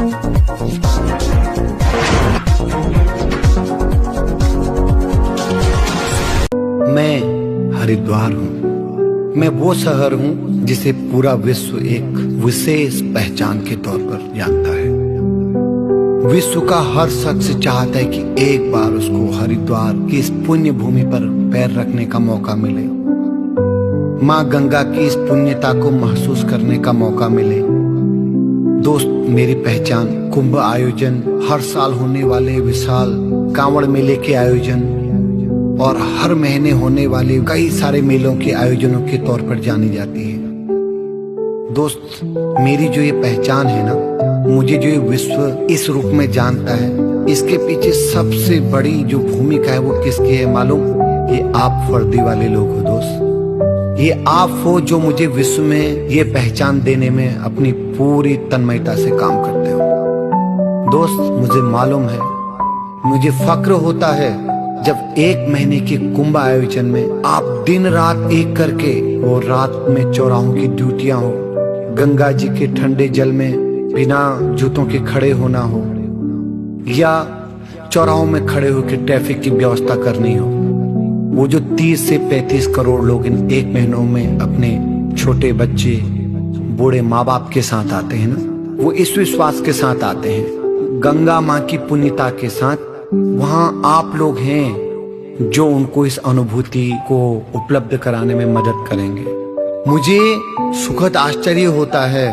मैं हरिद्वार हूँ। मैं वो शहर हूँ जिसे पूरा विश्व एक विशेष पहचान के तौर पर जानता है। विश्व का हर शख्स चाहता है कि एक बार उसको हरिद्वार की इस पुण्य भूमि पर पैर रखने का मौका मिले, माँ गंगा की इस पुण्यता को महसूस करने का मौका मिले। दोस्त, मेरी पहचान कुंभ आयोजन, हर साल होने वाले विशाल कांवड़ मेले के आयोजन और हर महीने होने वाले कई सारे मेलों के आयोजनों के तौर पर जानी जाती है। दोस्त, मेरी जो ये पहचान है ना, मुझे जो ये विश्व इस रूप में जानता है, इसके पीछे सबसे बड़ी जो भूमिका है वो किसकी है मालूम? ये आप वर्दी वाले लोग हो दोस्त। ये आप हो जो मुझे विश्व में ये पहचान देने में अपनी पूरी तन्मयता से काम करते हो। दोस्त, मुझे मालूम है, मुझे फक्र होता है जब एक महीने के कुंभ आयोजन में आप दिन रात एक करके, वो रात में चौराहों की ड्यूटियां हो, गंगा जी के ठंडे जल में बिना जूतों के खड़े होना हो, या चौराहों में खड़े होकर ट्रैफिक की व्यवस्था करनी हो। वो जो 30 से 35 करोड़ लोग इन एक महीनों में अपने छोटे बच्चे, बूढ़े माँ बाप के साथ आते हैं ना, वो इस विश्वास के साथ आते हैं, गंगा माँ की पुण्यता के साथ। वहां आप लोग हैं जो उनको इस अनुभूति को उपलब्ध कराने में मदद करेंगे। मुझे सुखद आश्चर्य होता है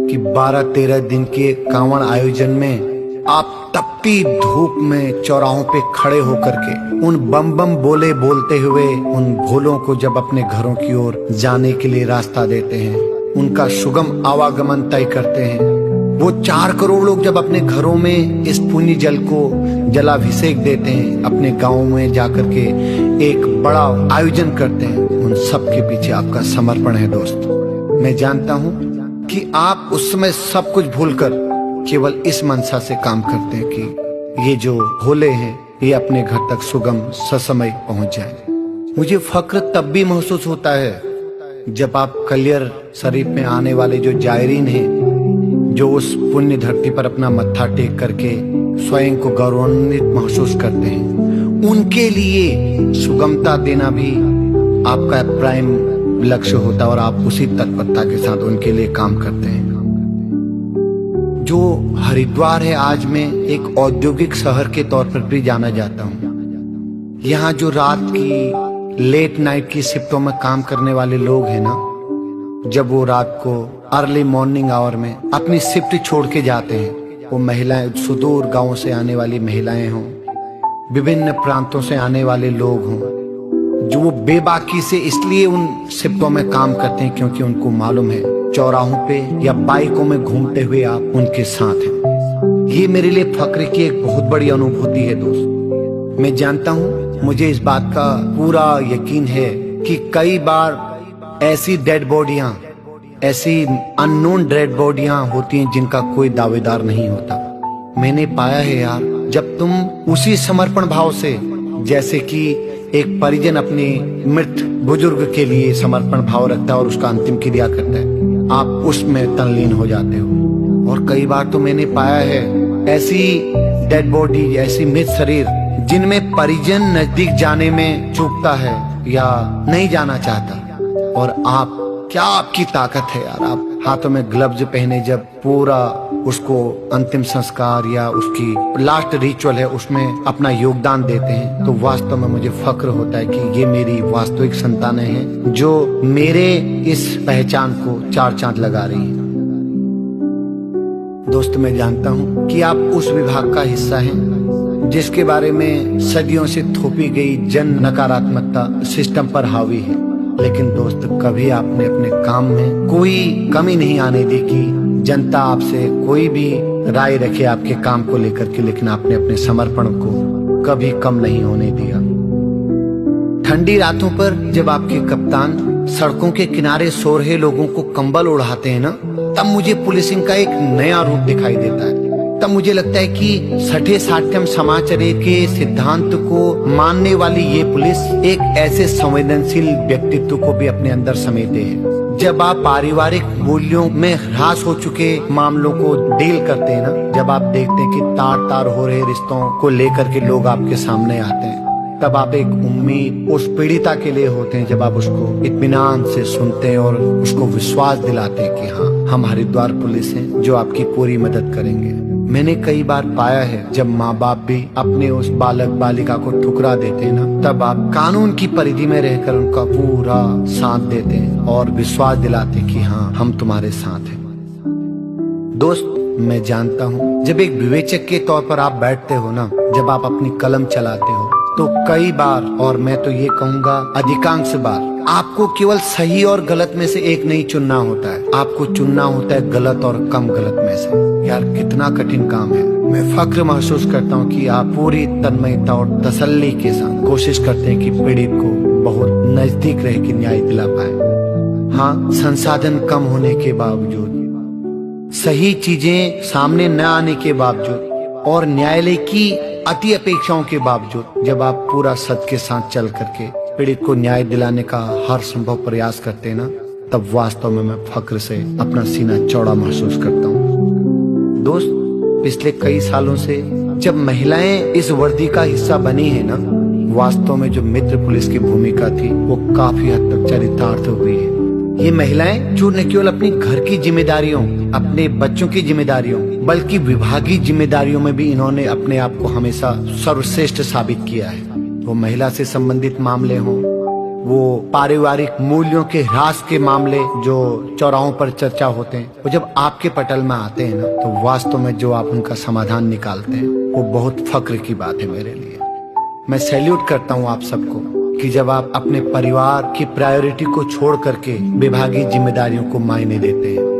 कि 12-13 दिन के कांवड़ आयोजन में आप तपती धूप में चौराहों पे खड़े होकर के उन बम बम बोले बोलते हुए उन भोलों को जब अपने घरों की ओर जाने के लिए रास्ता देते हैं, उनका सुगम आवागमन तय करते हैं। वो 4 करोड़ लोग जब अपने घरों में इस पुण्य जल को जलाभिषेक देते हैं, अपने गाँव में जाकर के एक बड़ा आयोजन करते हैं, उन सब के पीछे आपका समर्पण है दोस्त। मैं जानता हूँ कि आप उस समय सब कुछ भूलकर केवल इस मनसा से काम करते हैं कि ये जो भोले हैं ये अपने घर तक सुगम ससमय पहुंच जाए। मुझे फक्र तब भी महसूस होता है जब आप कलियर शरीफ में आने वाले जो जायरीन हैं, जो उस पुण्य धरती पर अपना मत्था टेक करके स्वयं को गौरवान्वित महसूस करते हैं, उनके लिए सुगमता देना भी आपका प्राइम लक्ष्य होता है और आप उसी तत्परता के साथ उनके लिए काम करते हैं। जो हरिद्वार है आज मैं एक औद्योगिक शहर के तौर पर भी जाना जाता हूँ। यहाँ जो रात की लेट नाइट की शिफ्टों में काम करने वाले लोग हैं ना, जब वो रात को अर्ली मॉर्निंग आवर में अपनी शिफ्ट छोड़ के जाते हैं, वो महिलाएं, सुदूर गांवों से आने वाली महिलाएं हों, विभिन्न प्रांतों से आने वाले लोग हों, जो वो बेबाकी से इसलिए उन शिफ्टों में काम करते हैं क्योंकि उनको मालूम है चौराहों पे या बाइकों में घूमते हुए आप उनके साथ हैं। ये मेरे लिए फक्र की एक बहुत बड़ी अनुभूति है दोस्त। मैं जानता हूँ, मुझे इस बात का पूरा यकीन है कि कई बार ऐसी डेड बॉडियां, ऐसी अननोन डेड बॉडियां होती हैं जिनका कोई दावेदार नहीं होता। मैंने पाया है यार, जब तुम उसी समर्पण भाव से, जैसे कि एक परिजन अपने मृत बुजुर्ग के लिए समर्पण भाव रखता है और उसका अंतिम क्रिया करता है, आप उसमें तल्लीन हो जाते हो। और कई बार तो मैंने पाया है ऐसी डेड बॉडी, ऐसी मृत शरीर जिनमें परिजन नजदीक जाने में चूकता है या नहीं जाना चाहता, और आप, क्या आपकी ताकत है यार, आप हाथों में ग्लव्स पहने जब पूरा उसको अंतिम संस्कार या उसकी लास्ट रिचुअल है उसमें अपना योगदान देते हैं, तो वास्तव में मुझे फक्र होता है कि ये मेरी वास्तविक संतानें हैं जो मेरे इस पहचान को 4 चांद लगा रही हैं। दोस्त, मैं जानता हूँ कि आप उस विभाग का हिस्सा हैं जिसके बारे में सदियों से थोपी गई जन नकारात्मकता सिस्टम पर हावी है, लेकिन दोस्त कभी आपने अपने काम में कोई कमी नहीं आने दी कि जनता आपसे कोई भी राय रखे आपके काम को लेकर के, लेकिन आपने अपने समर्पण को कभी कम नहीं होने दिया। ठंडी रातों पर जब आपके कप्तान सड़कों के किनारे सो रहे लोगों को कंबल ओढ़ाते हैं ना, तब मुझे पुलिसिंग का एक नया रूप दिखाई देता है। तब मुझे लगता है कि सठे साठ्यम समाचारे के सिद्धांत को मानने वाली ये पुलिस एक ऐसे संवेदनशील व्यक्तित्व को भी अपने अंदर समेटे है जब आप पारिवारिक मूल्यों में ह्रास हो चुके मामलों को डील करते हैं ना, जब आप देखते हैं कि तार तार हो रहे रिश्तों को लेकर के लोग आपके सामने आते हैं, तब आप एक उम्मीद उस पीड़िता के लिए होते हैं। जब आप उसको इत्मीनान से सुनते हैं और उसको विश्वास दिलाते हैं कि हाँ, हम हरिद्वार पुलिस हैं जो आपकी पूरी मदद करेंगे। मैंने कई बार पाया है जब माँ बाप भी अपने उस बालक बालिका को ठुकरा देते हैं ना, तब आप कानून की परिधि में रहकर उनका पूरा साथ देते हैं और विश्वास दिलाते हैं कि हाँ, हम तुम्हारे साथ हैं। दोस्त, मैं जानता हूँ जब एक विवेचक के तौर पर आप बैठते हो ना, जब आप अपनी कलम चलाते हो, तो कई बार, और मैं तो ये कहूँगा अधिकांश बार, आपको केवल सही और गलत में से एक नहीं चुनना होता है, आपको चुनना होता है गलत और कम गलत में से। यार, कितना कठिन काम है। मैं फख्र महसूस करता हूँ कि आप पूरी तन्मयता और तसल्ली के साथ कोशिश करते हैं कि पीड़ित को बहुत नजदीक रह के न्याय दिला पाए। हाँ, संसाधन कम होने के बावजूद, सही चीजें सामने न आने के बावजूद और न्यायालय की अति अपेक्षाओं के बावजूद, जब आप पूरा सच के साथ चल करके पीड़ित को न्याय दिलाने का हर संभव प्रयास करते हैं ना, तब वास्तव में मैं फख्र से अपना सीना चौड़ा महसूस करता हूँ। दोस्त, पिछले कई सालों से जब महिलाएं इस वर्दी का हिस्सा बनी है ना, वास्तव में जो मित्र पुलिस की भूमिका थी वो काफी हद तक चरितार्थ हुई है। ये महिलाएं जो न केवल अपनी घर की जिम्मेदारियों, अपने बच्चों की जिम्मेदारियों, बल्कि विभागीय जिम्मेदारियों में भी इन्होंने अपने आप को हमेशा सर्वश्रेष्ठ साबित किया है। वो महिला से संबंधित मामले हों, वो पारिवारिक मूल्यों के ह्रास के मामले जो चौराहों पर चर्चा होते हैं, वो जब आपके पटल में आते हैं ना, तो वास्तव में जो आप उनका समाधान निकालते हैं, वो बहुत फख्र की बात है मेरे लिए। मैं सैल्यूट करता हूँ आप सबको कि जब आप अपने परिवार की प्रायोरिटी को छोड़ करके विभागीय जिम्मेदारियों को मायने देते हैं।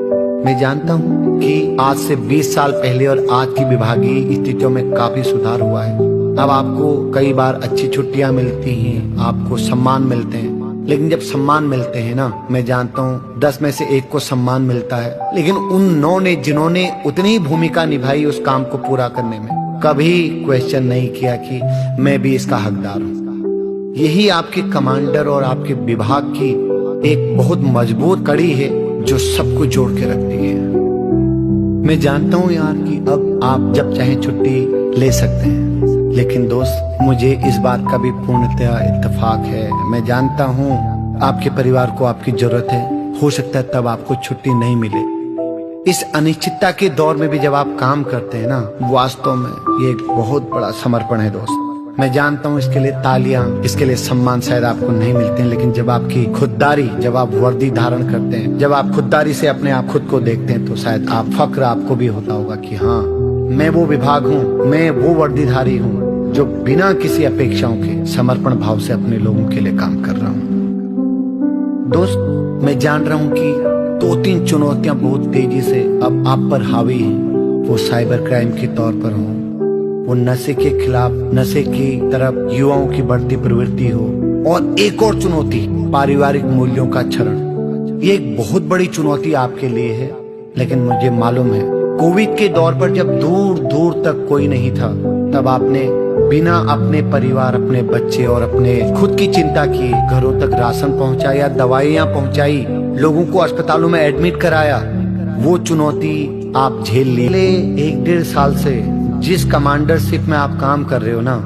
मैं जानता हूँ कि आज से 20 साल पहले और आज की विभागीय स्थितियों में काफी सुधार हुआ है। अब आपको कई बार अच्छी छुट्टियां मिलती हैं, आपको सम्मान मिलते हैं, लेकिन जब सम्मान मिलते हैं ना, मैं जानता हूँ 10 में से 1 को सम्मान मिलता है, लेकिन उन 9 ने जिन्होंने उतनी ही भूमिका निभाई उस काम को पूरा करने में, कभी क्वेश्चन नहीं किया कि मैं भी इसका हकदार हूँ। यही आपके कमांडर और आपके विभाग की एक बहुत मजबूत कड़ी है जो सबको जोड़ के रखती है। मैं जानता हूँ यार कि अब आप जब चाहे छुट्टी ले सकते हैं, लेकिन दोस्त, मुझे इस बात का भी पूर्णतः इत्तेफाक है। मैं जानता हूँ आपके परिवार को आपकी जरूरत है, हो सकता है तब आपको छुट्टी नहीं मिले। इस अनिश्चितता के दौर में भी जब आप काम करते हैं ना, वास्तव में ये एक बहुत बड़ा समर्पण है दोस्त। मैं जानता हूँ इसके लिए तालियां, इसके लिए सम्मान शायद आपको नहीं मिलते हैं, लेकिन जब आपकी खुददारी, जब आप वर्दी धारण करते हैं, जब आप खुददारी से अपने आप खुद को देखते हैं, तो शायद आप फख्र आपको भी होता होगा कि हाँ, मैं वो विभाग हूँ, मैं वो वर्दीधारी हूँ जो बिना किसी अपेक्षाओं के समर्पण भाव से अपने लोगों के लिए काम कर रहा हूँ। दोस्त, मैं जान रहा हूँ कि 2-3 चुनौतियां बहुत तेजी से अब आप पर हावी हैं। वो साइबर क्राइम के तौर पर हो, वो नशे के खिलाफ, नशे की तरफ युवाओं की बढ़ती प्रवृत्ति हो, और एक और चुनौती पारिवारिक मूल्यों का क्षरण। ये एक बहुत बड़ी चुनौती आपके लिए है, लेकिन मुझे मालूम है कोविड के दौर पर जब दूर दूर तक कोई नहीं था, तब आपने बिना अपने परिवार, अपने बच्चे और अपने खुद की चिंता किए घरों तक राशन पहुंचाया, दवाइयां पहुंचाई, लोगों को अस्पतालों में एडमिट कराया। वो चुनौती आप झेल ली। 1-1.5 साल से जिस कमांडरशिप में आप काम कर रहे हो ना,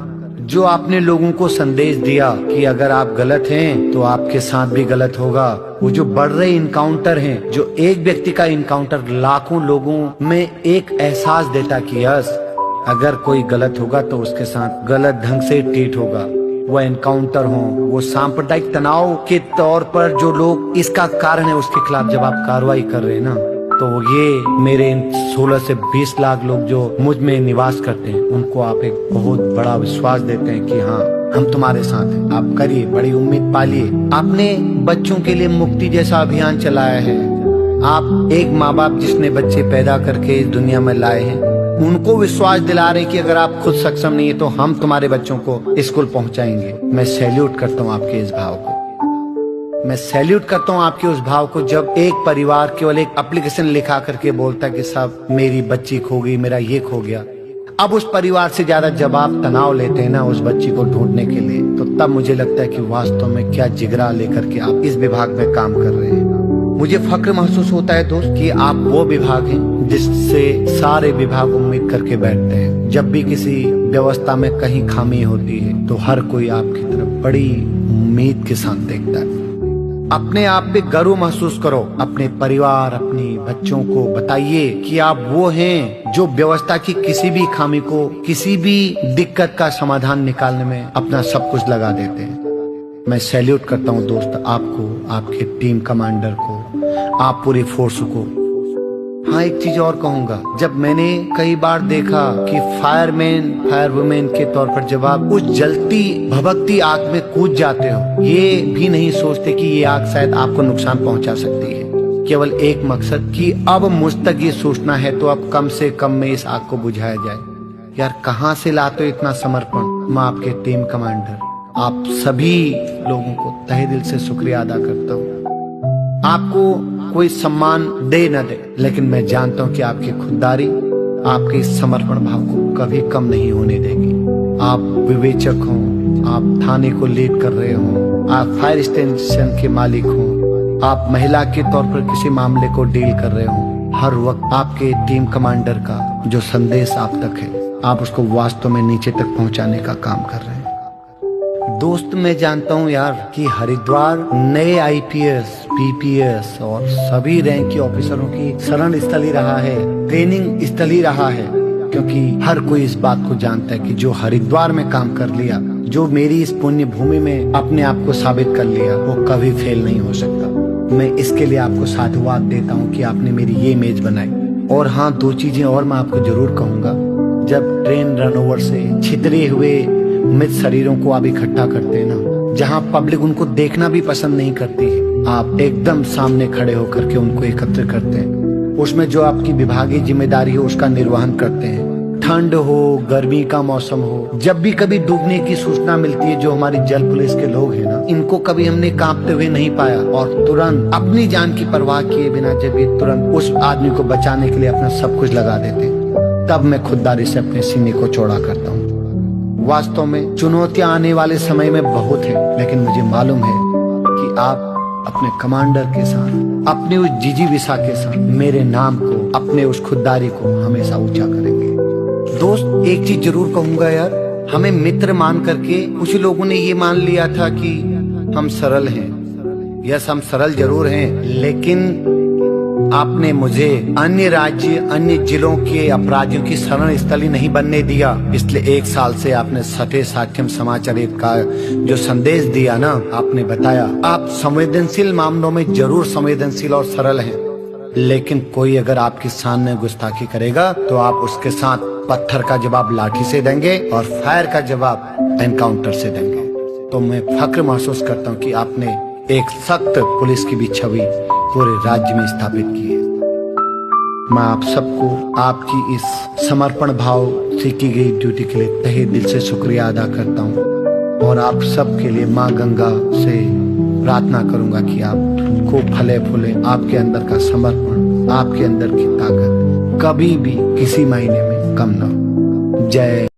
जो आपने लोगों को संदेश दिया कि अगर आप गलत हैं तो आपके साथ भी गलत होगा, वो जो बढ़ रहे इनकाउंटर हैं, जो एक व्यक्ति का इनकाउंटर लाखों लोगों में एक एहसास देता कि यस, अगर कोई गलत होगा तो उसके साथ गलत ढंग से ट्रीट होगा। वो एनकाउंटर हो, वो सांप्रदायिक तनाव के तौर पर जो लोग इसका कारण है, उसके खिलाफ जब आप कार्रवाई कर रहे हैं ना, तो ये मेरे 16 से 20 लाख लोग जो मुझ में निवास करते हैं, उनको आप एक बहुत बड़ा विश्वास देते हैं कि हाँ, हम तुम्हारे साथ हैं, आप करिए, बड़ी उम्मीद पालिए। आपने बच्चों के लिए मुक्ति जैसा अभियान चलाया है। आप एक माँ बाप जिसने बच्चे पैदा करके इस दुनिया में लाए हैं, उनको विश्वास दिला रहे कि अगर आप खुद सक्षम नहीं है तो हम तुम्हारे बच्चों को स्कूल पहुंचाएंगे। मैं सैल्यूट करता हूँ आपके इस भाव को। मैं सैल्यूट करता हूँ आपके उस भाव को जब एक परिवार केवल एक एप्लीकेशन लिखा करके बोलता है कि साहब मेरी बच्ची खो गई, मेरा ये खो गया। अब उस परिवार से ज्यादा जब आप तनाव लेते हैं ना उस बच्ची को ढूंढने के लिए, तो तब मुझे लगता है कि वास्तव में क्या जिगरा लेकर के आप इस विभाग में काम कर रहे हैं। मुझे फक्र महसूस होता है दोस्त कि आप वो विभाग हैं जिससे सारे विभाग उम्मीद करके बैठते हैं। जब भी किसी व्यवस्था में कहीं खामी होती है तो हर कोई आपकी तरफ बड़ी उम्मीद के साथ देखता है। अपने आप पे गर्व महसूस करो, अपने परिवार, अपनी बच्चों को बताइए कि आप वो हैं जो व्यवस्था की किसी भी खामी को, किसी भी दिक्कत का समाधान निकालने में अपना सब कुछ लगा देते हैं। मैं सैल्यूट करता हूं दोस्त आपको, आपके टीम कमांडर को, आप पूरी फोर्स को। हाँ, एक चीज और कहूंगा, जब मैंने कई बार देखा कि फायरमैन, फायर वुमेन के तौर पर जब आप उस जलती भभकती आग में कूद जाते हो, ये भी नहीं सोचते कि ये आग शायद आपको नुकसान पहुंचा सकती है। केवल एक मकसद कि अब मुझ तक ये सोचना है तो अब कम से कम में इस आग को बुझाया जाए। यार कहाँ से लाते हो इतना समर्पण। मैं आपके टीम कमांडर, आप सभी लोगों को तहे दिल से शुक्रिया अदा करता हूँ। आपको कोई सम्मान दे न दे, लेकिन मैं जानता हूँ कि आपकी खुददारी, आपके इस समर्पण भाव को कभी कम नहीं होने देगी। आप विवेचक हो, आप थाने को लीड कर रहे हो, आप फायर स्टेशन के मालिक हो, आप महिला के तौर पर किसी मामले को डील कर रहे हो, हर वक्त आपके टीम कमांडर का जो संदेश आप तक है, आप उसको वास्तव में नीचे तक पहुंचाने का काम कर रहे हैं। दोस्त मैं जानता हूँ यार कि हरिद्वार नए आईपीएस, पीपीएस और सभी रैंक के ऑफिसरों की शरण स्थली रहा है, ट्रेनिंग स्थली रहा है, क्योंकि हर कोई इस बात को जानता है कि जो हरिद्वार में काम कर लिया, जो मेरी इस पुण्य भूमि में अपने आप को साबित कर लिया, वो कभी फेल नहीं हो सकता। मैं इसके लिए आपको साधुवाद देता हूँ कि आपने मेरी ये इमेज बनाई। और हाँ, दो चीजें और मैं आपको जरूर कहूंगा। जब ट्रेन रनओवर से छितरे हुए मृत शरीरों को आप इकट्ठा करते हैं ना, जहाँ पब्लिक उनको देखना भी पसंद नहीं करती है, आप एकदम सामने खड़े होकर के उनको एकत्र करते हैं। उसमें जो आपकी विभागीय जिम्मेदारी हो उसका निर्वहन करते हैं। ठंड हो, गर्मी का मौसम हो, जब भी कभी डूबने की सूचना मिलती है, जो हमारी जल पुलिस के लोग हैं ना, इनको कभी हमने कांपते हुए नहीं पाया और तुरंत अपनी जान की परवाह किए बिना जब ये तुरंत उस आदमी को बचाने के लिए अपना सब कुछ लगा देते हैं, तब मैं खुददारी से अपने सीने को चौड़ा करता हूँ। वास्तव में चुनौतियां आने वाले समय में बहुत है, लेकिन मुझे मालूम है कि आप अपने कमांडर के साथ, अपने उस जिजीविषा के साथ मेरे नाम को, अपने उस खुददारी को हमेशा ऊंचा करेंगे। दोस्त एक चीज जरूर कहूंगा यार, हमें मित्र मान करके कुछ लोगों ने ये मान लिया था कि हम सरल हैं। यस, हम सरल जरूर हैं, लेकिन आपने मुझे अन्य राज्य, अन्य जिलों के अपराधियों की शरण स्थली नहीं बनने दिया। इसलिए एक साल से आपने सत्य साक्ष्यम समाचारित का जो संदेश दिया ना, आपने बताया आप संवेदनशील मामलों में जरूर संवेदनशील और सरल हैं, लेकिन कोई अगर आपके सामने गुस्ताखी करेगा तो आप उसके साथ पत्थर का जवाब लाठी से देंगे और फायर का जवाब एनकाउंटर से देंगे। तो मैं फक्र महसूस करता हूँ कि आपने एक सख्त पुलिस की भी छवि पूरे राज्य में स्थापित की है। मैं आप सबको आपकी इस समर्पण भाव से की गई ड्यूटी के लिए तहे दिल से शुक्रिया अदा करता हूँ और आप सब के लिए माँ गंगा से प्रार्थना करूंगा कि आप खूब फले फूले, आपके अंदर का समर्पण, आपके अंदर की ताकत कभी भी किसी महीने में कम न हो। जय